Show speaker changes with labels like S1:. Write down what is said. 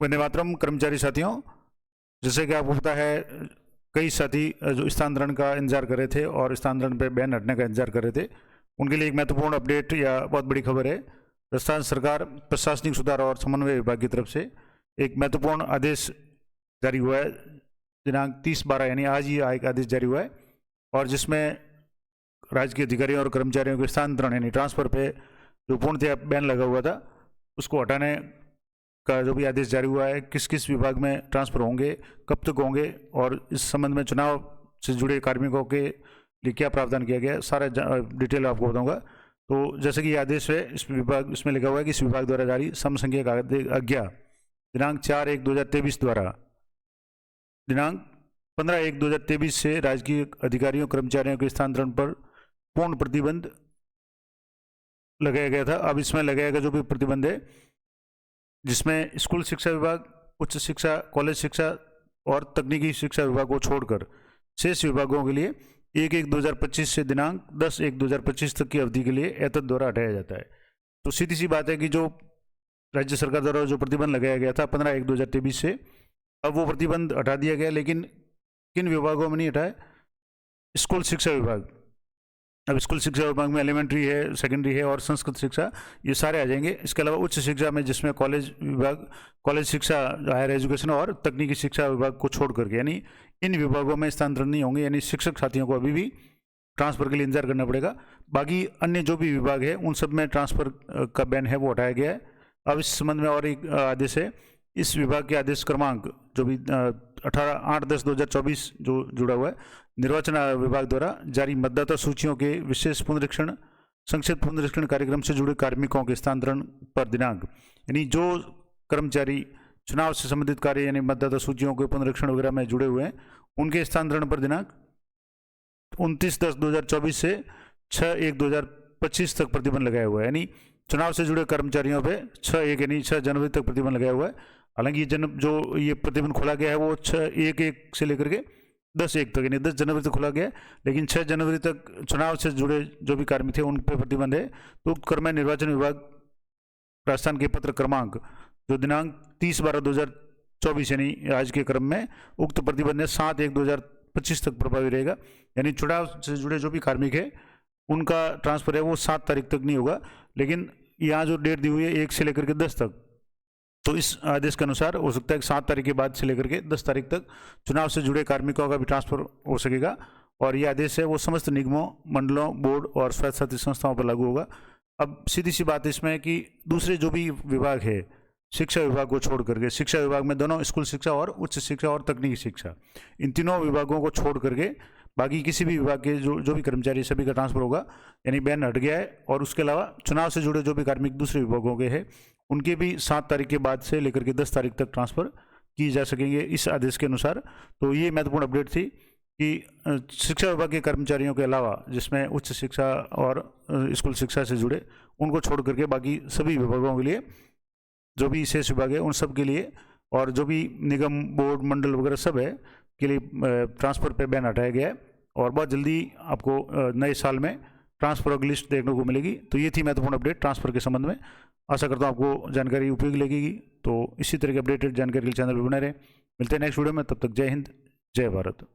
S1: वंदे मातरम। कर्मचारी साथियों, जैसे कि आपको पता है, कई साथी जो स्थानांतरण का इंतजार कर रहे थे और स्थानांतरण पे बैन हटने का इंतजार कर रहे थे, उनके लिए एक महत्वपूर्ण अपडेट या बहुत बड़ी खबर है। राजस्थान सरकार प्रशासनिक सुधार और समन्वय विभाग की तरफ से एक महत्वपूर्ण आदेश जारी हुआ है। दिनांक 30/12 यानी आज ही एक आदेश जारी हुआ है, और जिसमें राज्य के अधिकारियों और कर्मचारियों के स्थानांतरण यानी ट्रांसफर पे जो पूर्णतः बैन लगा हुआ था, उसको हटाने का जो भी आदेश जारी हुआ है, किस किस विभाग में ट्रांसफर होंगे, कब तक होंगे, और इस संबंध में चुनाव से जुड़े कार्मिकों के लिए क्या प्रावधान किया गया है, सारा डिटेल आपको बताऊंगा। तो जैसे कि ये आदेश है, इसमें लिखा हुआ है कि इस विभाग द्वारा जारी समसंख्यक आज्ञा दिनांक 4/1/2023 द्वारा दिनांक 15/1/2023 से राजकीय अधिकारियों कर्मचारियों के स्थानांतरण पर पूर्ण प्रतिबंध लगाया गया था। अब इसमें लगाया गया जो भी प्रतिबंध है, जिसमें स्कूल शिक्षा विभाग, उच्च शिक्षा, कॉलेज शिक्षा और तकनीकी शिक्षा विभाग को छोड़कर शेष विभागों के लिए 1/1/2025 से दिनांक 10/1/2025 तक की अवधि के लिए एतद द्वारा हटाया जाता है। तो सीधी सी बात है कि जो राज्य सरकार द्वारा जो प्रतिबंध लगाया गया था 15/1/2023 से, अब वो प्रतिबंध हटा दिया गया, लेकिन किन विभागों में नहीं हटाया? स्कूल शिक्षा विभाग। अब स्कूल शिक्षा विभाग में एलिमेंट्री है, सेकेंडरी है और संस्कृत शिक्षा, ये सारे आ जाएंगे। इसके अलावा उच्च शिक्षा में, जिसमें कॉलेज विभाग, कॉलेज शिक्षा, हायर एजुकेशन और तकनीकी शिक्षा विभाग को छोड़ करके, यानी इन विभागों में स्थानांतरण नहीं होंगे, यानी शिक्षक साथियों को अभी भी ट्रांसफर के लिए इंतजार करना पड़ेगा। बाकी अन्य जो भी विभाग है उन सब में ट्रांसफर का बैन है वो हटाया गया है। अब इस संबंध में और एक आदेश है, इस विभाग के आदेश क्रमांक जो भी 8/10/2024 जो जुड़ा हुआ है, निर्वाचन विभाग द्वारा जारी मतदाता सूचियों के विशेष पुनरीक्षण, संक्षिप्त पुनरीक्षण कार्यक्रम से जुड़े कार्मिकों के स्थानांतरण पर दिनांक, यानी जो कर्मचारी चुनाव से संबंधित कार्य यानी मतदाता सूचियों के पुनरीक्षण वगैरह में जुड़े हुए हैं, उनके स्थानांतरण पर दिनांक 29/10/2024 से 6/1/2025 तक प्रतिबंध लगाया हुआ है। यानी चुनाव से जुड़े कर्मचारियों पे 6/1 यानी 6 जनवरी तक प्रतिबंध लगाया हुआ है। हालांकि ये प्रतिबंध खोला गया है वो 6/1 से लेकर के 10/1 तक, यानी 10 जनवरी तक खोला गया है, लेकिन 6 जनवरी तक चुनाव से जुड़े जो भी कार्मिक थे उन पर प्रतिबंध है। तो उक्त क्रम में निर्वाचन विभाग राजस्थान के पत्र क्रमांक जो दिनांक 30/12/2024 यानी आज के क्रम में उक्त प्रतिबंध 7/1/2025 तक प्रभावी रहेगा। यानी चुनाव से जुड़े जो भी कार्मिक है उनका ट्रांसफर है वो 7 तारीख तक नहीं होगा, लेकिन यहाँ जो डेट दी हुई है 1 से लेकर के 10 तक, तो इस आदेश के अनुसार हो सकता है कि 7 तारीख के बाद से लेकर के 10 तारीख तक चुनाव से जुड़े कार्मिकों का भी ट्रांसफर हो सकेगा। और ये आदेश है वो समस्त निगमों, मंडलों, बोर्ड और स्वायत्तशासी संस्थाओं पर लागू होगा। अब सीधी सी बात इसमें है कि दूसरे जो भी विभाग है शिक्षा विभाग को छोड़ करके, शिक्षा विभाग में दोनों स्कूल शिक्षा और उच्च शिक्षा और तकनीकी शिक्षा, इन तीनों विभागों को छोड़ करके बाकी किसी भी विभाग के जो भी कर्मचारी सभी का ट्रांसफर होगा, यानी बैन हट गया है। और उसके अलावा चुनाव से जुड़े जो भी कार्मिक दूसरे विभागों के हैं उनके भी 7 तारीख के बाद से लेकर के 10 तारीख तक ट्रांसफर किए जा सकेंगे इस आदेश के अनुसार। तो ये महत्वपूर्ण अपडेट थी कि शिक्षा विभाग के कर्मचारियों के अलावा, जिसमें उच्च शिक्षा और स्कूल शिक्षा से जुड़े, उनको छोड़ करके बाकी सभी विभागों के लिए, जो भी शेष विभाग है उन सब के लिए, और जो भी निगम, बोर्ड, मंडल वगैरह सब है के लिए ट्रांसफर पे बैन हटाया गया है। और बहुत जल्दी आपको नए साल में ट्रांसफर की लिस्ट देखने को मिलेगी। तो ये थी महत्वपूर्ण अपडेट ट्रांसफर के संबंध में। आशा करता हूँ आपको जानकारी उपयोगी लगेगी। तो इसी तरह की अपडेटेड जानकारी के लिए चैनल पर बने रहें। मिलते हैं नेक्स्ट वीडियो में, तब तक जय हिंद, जय भारत।